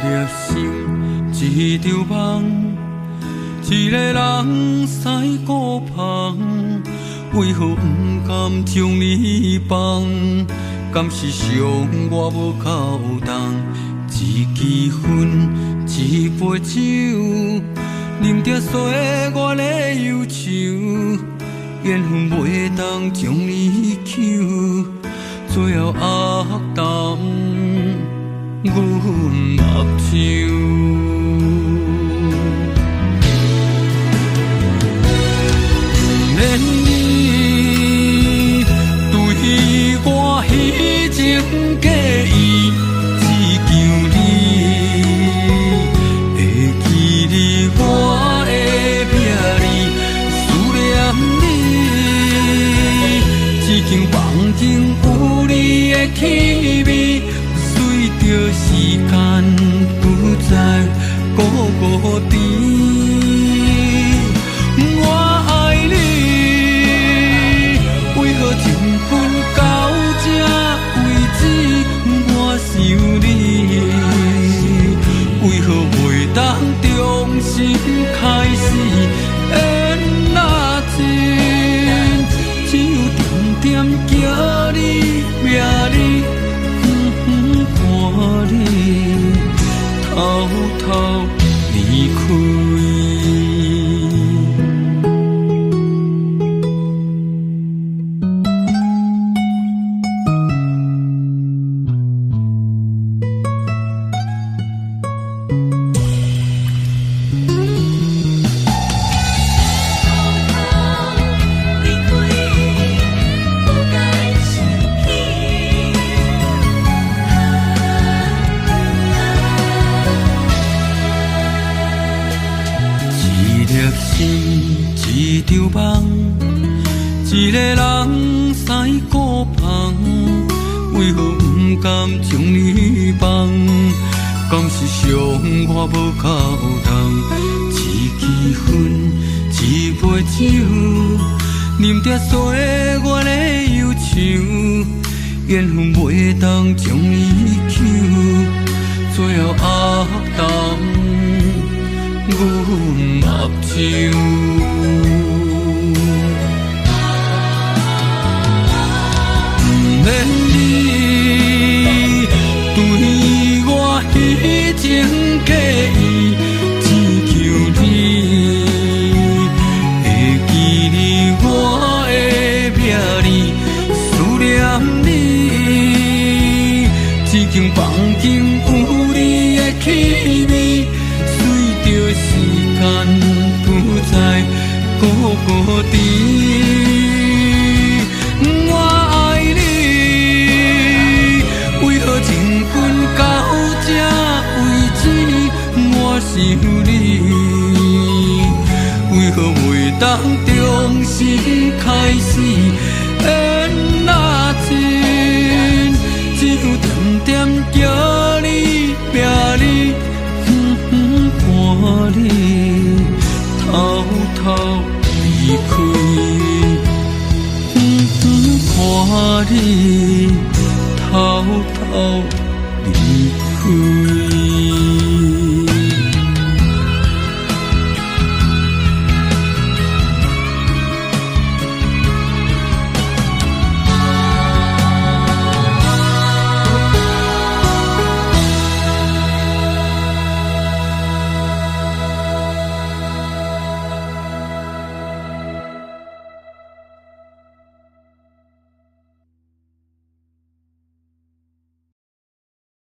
粒心，一场梦，一个人驶孤旁，为何不甘将你放？敢是伤我无够重？一支烟，一杯酒，啉着岁月的忧愁，缘分袂当将你救，最后黑淡阮目睭。免你对我虚情假意，只求你会记得我的名字，思念你。这间房间有你的气味，随着时间不再孤孤单。情分到这为止，我想你，为何袂当重新开始？缘若真，只有点点叫你名字，看你偷偷离开。一场梦，一个人驶孤旁，为何不甘将你放？敢是伤我无够重？一支烟，一杯酒，啉着岁月的忧愁，缘分袂当将你救，最后黑淡阮目睭。免你对我虚情假意，只求你会记得我的名字，思念你。这间房间有你的气味，随着时间不再孤孤单。想你，为何袂当重新开始？缘若真，只有点点叫你名字，看你偷偷离开，看你偷偷离开。